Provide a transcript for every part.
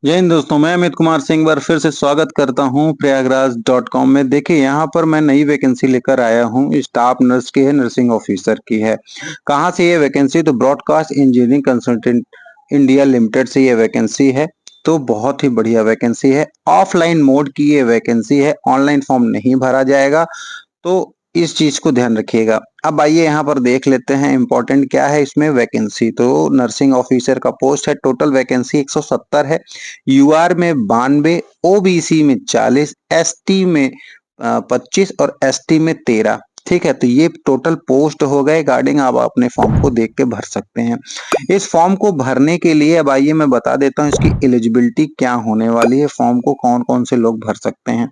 जय हिंद दोस्तों, मैं अमित कुमार सिंह बार फिर से स्वागत करता हूं प्रयागराज.com में। देखिए यहाँ पर मैं नई वैकेंसी लेकर आया हूं, स्टाफ नर्स की है, नर्सिंग ऑफिसर की है। कहां से ये वैकेंसी? तो broadcast engineering consultant India limited से ये वैकेंसी है। तो बहुत ही बढ़िया वैकेंसी है। ऑफलाइन मोड की ये वैकेंसी है, ऑनलाइन फॉर्म नहीं भरा जाएगा। तो इस चीज को ध्यान रखिएगा। अब आइए यहाँ पर देख लेते हैं इंपॉर्टेंट क्या है इसमें वैकेंसी। तो नर्सिंग ऑफिसर का पोस्ट है, टोटल वैकेंसी 170 है। यूआर में 92, ओबीसी में 40, एसटी में 25 और एसटी में 13। ठीक है, तो ये टोटल पोस्ट हो गए। गार्डिंग आप अपने फॉर्म को देख के भर सकते हैं। इस फॉर्म को भरने के लिए अब आइए मैं बता देता हूँ इसकी एलिजिबिलिटी क्या होने वाली है, फॉर्म को कौन कौन से लोग भर सकते हैं।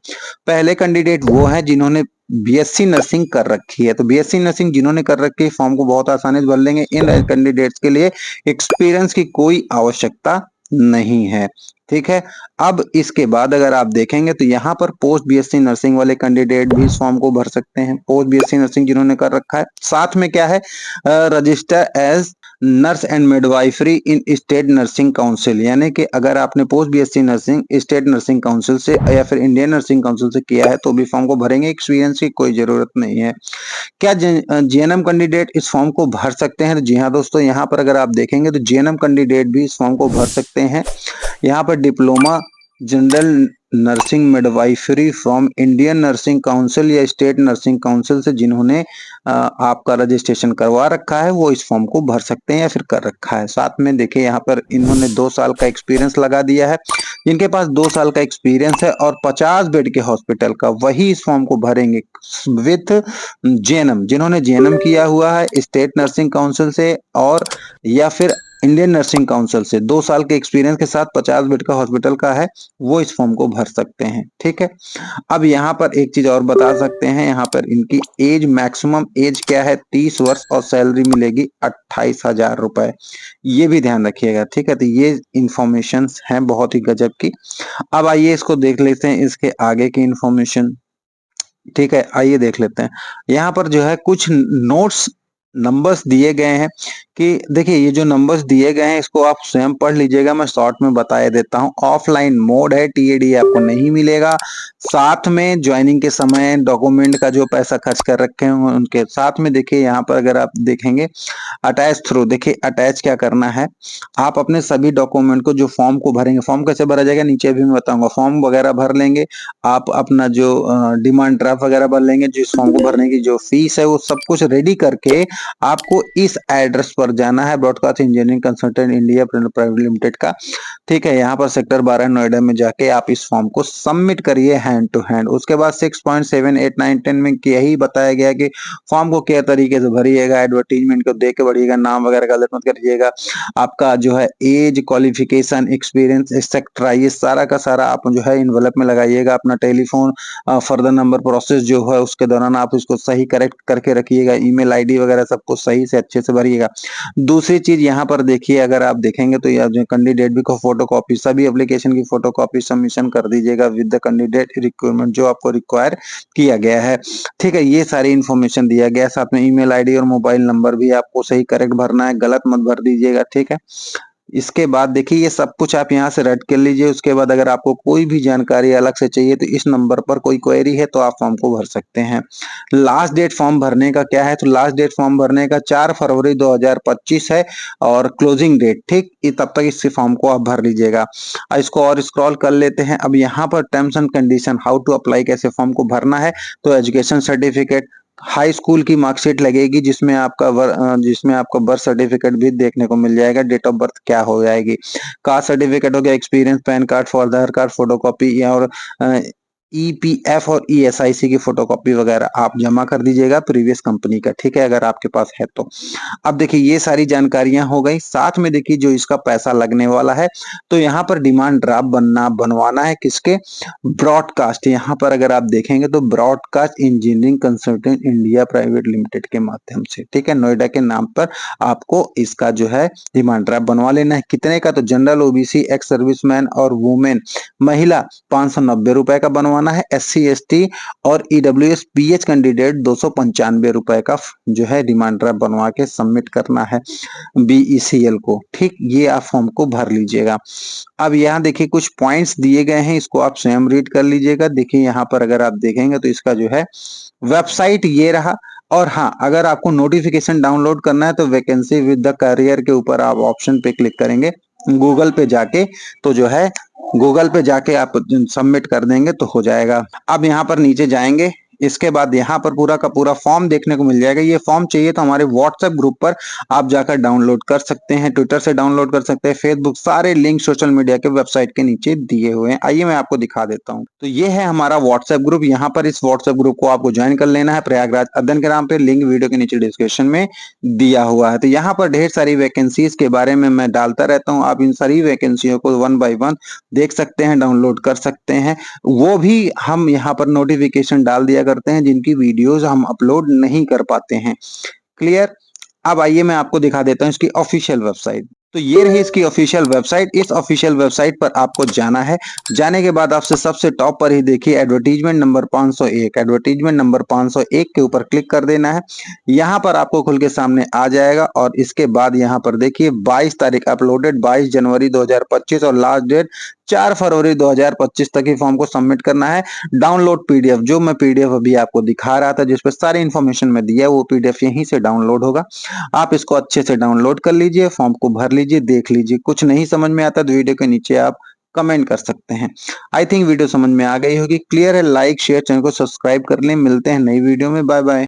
पहले कैंडिडेट वो है जिन्होंने बीएससी नर्सिंग कर रखी है। तो बीएससी नर्सिंग जिन्होंने कर रखी है फॉर्म को बहुत आसानी से भर लेंगे। इन कैंडिडेट्स के लिए एक्सपीरियंस की कोई आवश्यकता नहीं है। ठीक है, अब इसके बाद अगर आप देखेंगे तो यहाँ पर पोस्ट बीएससी नर्सिंग वाले कैंडिडेट भी इस फॉर्म को भर सकते हैं। पोस्ट बीएससी नर्सिंग जिन्होंने कर रखा है, साथ में क्या है, register as nurse and midwifery in state nursing council, यानी कि अगर आपने post BSc nursing state nursing council से या फिर इंडियन नर्सिंग काउंसिल से किया है तो भी फॉर्म को भरेंगे। एक्सपीरियंस की कोई जरूरत नहीं है। क्या जीएनएम कैंडिडेट इस फॉर्म को भर सकते हैं? तो जी हाँ दोस्तों, यहाँ पर अगर आप देखेंगे तो जीएनएम कैंडिडेट भी इस फॉर्म को भर सकते हैं। यहाँ पर diploma general nursing midwifery from Indian nursing council या स्टेट नर्सिंग काउंसिल से जिन्होंने आपका रजिस्ट्रेशन करवा रखा है वो इस फॉर्म को भर सकते हैं या फिर कर रखा है। साथ में देखिए यहाँ पर इन्होंने 2 साल का एक्सपीरियंस लगा दिया है। जिनके पास 2 साल का एक्सपीरियंस है और 50 बेड के हॉस्पिटल का, वही इस फॉर्म को भरेंगे विथ जेएनएम। जिन्होंने जेएनएम किया हुआ है स्टेट नर्सिंग काउंसिल से और या फिर इंडियन नर्सिंग काउंसिल से, 2 साल के एक्सपीरियंस के साथ 50 बेड का हॉस्पिटल का है, वो इस फॉर्म को भर सकते हैं। ठीक है, अब यहाँ पर एक चीज और बता सकते हैं, यहाँ पर इनकी एज, मैक्सिमम एज क्या है, 30 वर्ष और सैलरी मिलेगी 28,000 रुपए। ये भी ध्यान रखिएगा। ठीक है, तो ये इंफॉर्मेशन है बहुत ही गजब की। अब आइए इसको देख लेते हैं, इसके आगे की इंफॉर्मेशन। ठीक है, आइए देख लेते हैं। यहाँ पर जो है कुछ नोट्स नंबर्स दिए गए हैं कि देखिए ये जो नंबर्स दिए गए हैं इसको आप स्वयं पढ़ लीजिएगा, मैं शॉर्ट में बता देता हूँ। ऑफलाइन मोड है, टीएडी आपको नहीं मिलेगा। साथ में ज्वाइनिंग के समय डॉक्यूमेंट का जो पैसा खर्च कर रखे हैं उनके साथ में देखिए यहाँ पर अगर आप देखेंगे अटैच थ्रू, देखिए अटैच क्या करना है, आप अपने सभी डॉक्यूमेंट को जो फॉर्म को भरेंगे, फॉर्म कैसे भरा जाएगा नीचे भी मैं बताऊंगा, फॉर्म वगैरह भर लेंगे आप, अपना जो डिमांड ड्राफ्ट वगैरह भर लेंगे, जिस फॉर्म को भरने की जो फीस है वो सब कुछ रेडी करके आपको इस एड्रेस पर जाना है, broadcast engineering consultant India private limited का। ठीक है, यहाँ पर सेक्टर 12 नोएडा में जाके आप इस फॉर्म को सबमिट करिए हैंड टू हैंड। उसके बाद 6.7, 8, 9, 10 में यही बताया गया कि फॉर्म को क्या तरीके से भरिएगा, एडवर्टीजमेंट को देख के भरिएगा, नाम वगैरह गलत मत करिएगा, आपका जो है एज, क्वालिफिकेशन, एक्सपीरियंस एक्सेट्रा, ये सारा का सारा आप जो है इन्वेलप में लगाइएगा। अपना टेलीफोन फर्दर नंबर प्रोसेस जो है उसके दौरान आप इसको सही करेक्ट करके रखिएगा, ईमेल आईडी वगैरह सबको सही से अच्छे से भरिएगा। दूसरी चीज यहाँ पर देखिए, अगर आप देखेंगे तो यह जो कैंडिडेट भी को फोटो कॉपी, सभी एप्लीकेशन की फोटो कॉपी सबमिशन कर दीजिएगा विद द कैंडिडेट रिक्वायरमेंट जो आपको रिक्वायर किया गया है। ठीक है, ये सारी इन्फॉर्मेशन दिया गया है। साथ में ईमेल आईडी और मोबाइल नंबर भी आपको सही करेक्ट भरना है, गलत मत भर दीजिएगा। ठीक है, इसके बाद देखिए ये सब कुछ आप यहाँ से रट कर लीजिए। उसके बाद अगर आपको कोई भी जानकारी अलग से चाहिए तो इस नंबर पर कोई क्वेरी है तो आप फॉर्म को भर सकते हैं। लास्ट डेट फॉर्म भरने का क्या है? तो लास्ट डेट फॉर्म भरने का 4 फरवरी 2025 है और क्लोजिंग डेट, ठीक, तब तक इस फॉर्म को आप भर लीजिएगा। इसको और स्क्रॉल कर लेते हैं। अब यहाँ पर terms and condition, how to apply, कैसे फॉर्म को भरना है। तो एजुकेशन सर्टिफिकेट, हाई स्कूल की मार्कशीट लगेगी जिसमें आपका बर्थ सर्टिफिकेट भी देखने को मिल जाएगा, डेट ऑफ बर्थ क्या हो जाएगी, कास्ट सर्टिफिकेट हो गया, experience, pan card, for Aadhaar card photocopy या और ईपीएफ और ईएसआईसी की फोटोकॉपी वगैरह आप जमा कर दीजिएगा प्रीवियस कंपनी का। ठीक है, अगर आपके पास है तो। अब देखिए ये सारी जानकारियां हो गई। साथ में देखिए जो इसका पैसा लगने वाला है, तो यहाँ पर डिमांड ड्राफ्ट बनवाना है किसके? ब्रॉडकास्ट। यहाँ पर अगर आप देखेंगे तो broadcast engineering consultant India private limited के माध्यम से, ठीक है, नोएडा के नाम पर आपको इसका जो है डिमांड ड्राफ्ट बनवा लेना है। कितने का? तो जनरल, ओबीसी, एक्स सर्विसमैन और वुमेन महिला 590 रुपए का बनवाना बनवाना है। SC/ST और EWS PH कैंडिडेट 295 रुपए का जो है डिमांड ड्राफ्ट बनवा के सबमिट करना है BECL को। ठीक, ये आप फॉर्म को भर लीजिएगा। अब यहाँ देखिए कुछ पॉइंट्स दिए गए हैं, इसको आप स्वयं रीड कर लीजिएगा। देखिए यहाँ पर अगर आप देखेंगे तो इसका जो है वेबसाइट ये रहा। और हाँ, अगर आपको नोटिफिकेशन डाउनलोड करना है तो वैकेंसी विद द करियर के ऊपर आप ऑप्शन पे क्लिक करेंगे गूगल पे जाके, तो जो है गूगल पे जाके आप सबमिट कर देंगे तो हो जाएगा। अब यहाँ पर नीचे जाएंगे, इसके बाद यहाँ पर पूरा का पूरा फॉर्म देखने को मिल जाएगा। ये फॉर्म चाहिए तो हमारे व्हाट्सएप ग्रुप पर आप जाकर डाउनलोड कर सकते हैं, ट्विटर से डाउनलोड कर सकते हैं, फेसबुक, सारे लिंक सोशल मीडिया के वेबसाइट के नीचे दिए हुए हैं। आइए मैं आपको दिखा देता हूँ। तो ये है हमारा व्हाट्सएप ग्रुप। यहाँ पर इस व्हाट्सएप ग्रुप को आपको ज्वाइन कर लेना है प्रयागराज अध्ययन के नाम पे। लिंक वीडियो के नीचे डिस्क्रिप्शन में दिया हुआ है। तो यहाँ पर ढेर सारी वैकेंसीज के बारे में मैं डालता रहता हूँ। आप इन सारी वैकेंसियों को 1 बाय 1 देख सकते हैं, डाउनलोड कर सकते हैं। वो भी हम यहाँ पर नोटिफिकेशन डाल दिया करते हैं जिनकी वीडियोस हम अपलोड नहीं कर पाते हैं। क्लियर। अब आइए मैं आपको दिखा देता हूँ इसकी ऑफिशियल वेबसाइट। तो ये रही इसकी ऑफिशियल वेबसाइट। इस ऑफिशियल वेबसाइट पर आपको जाना है। जाने के बाद आपसे सबसे टॉप पर ही देखिए एडवर्टीजमेंट नंबर 501, एडवर्टीजमेंट नंबर 501 के ऊपर क्लिक कर देना है। यहाँ पर आपको खुल के सामने आ जाएगा और इसके बाद यहाँ पर देखिए 22 तारीख अपलोडेड 22 जनवरी 2025 और लास्ट डेट 4 फरवरी 2025 तक ही फॉर्म को सबमिट करना है। डाउनलोड PDF, जो मैं PDF अभी आपको दिखा रहा था जिसपे सारी इन्फॉर्मेशन में दिया है, वो PDF यहीं से डाउनलोड होगा। आप इसको अच्छे से डाउनलोड कर लीजिए, फॉर्म को भर लीजिए, देख लीजिए। कुछ नहीं समझ में आता तो वीडियो के नीचे आप कमेंट कर सकते हैं। आई थिंक वीडियो समझ में आ गई होगी। क्लियर है। लाइक शेयर, चैनल को सब्सक्राइब कर लें। मिलते हैं नई वीडियो में। Bye bye.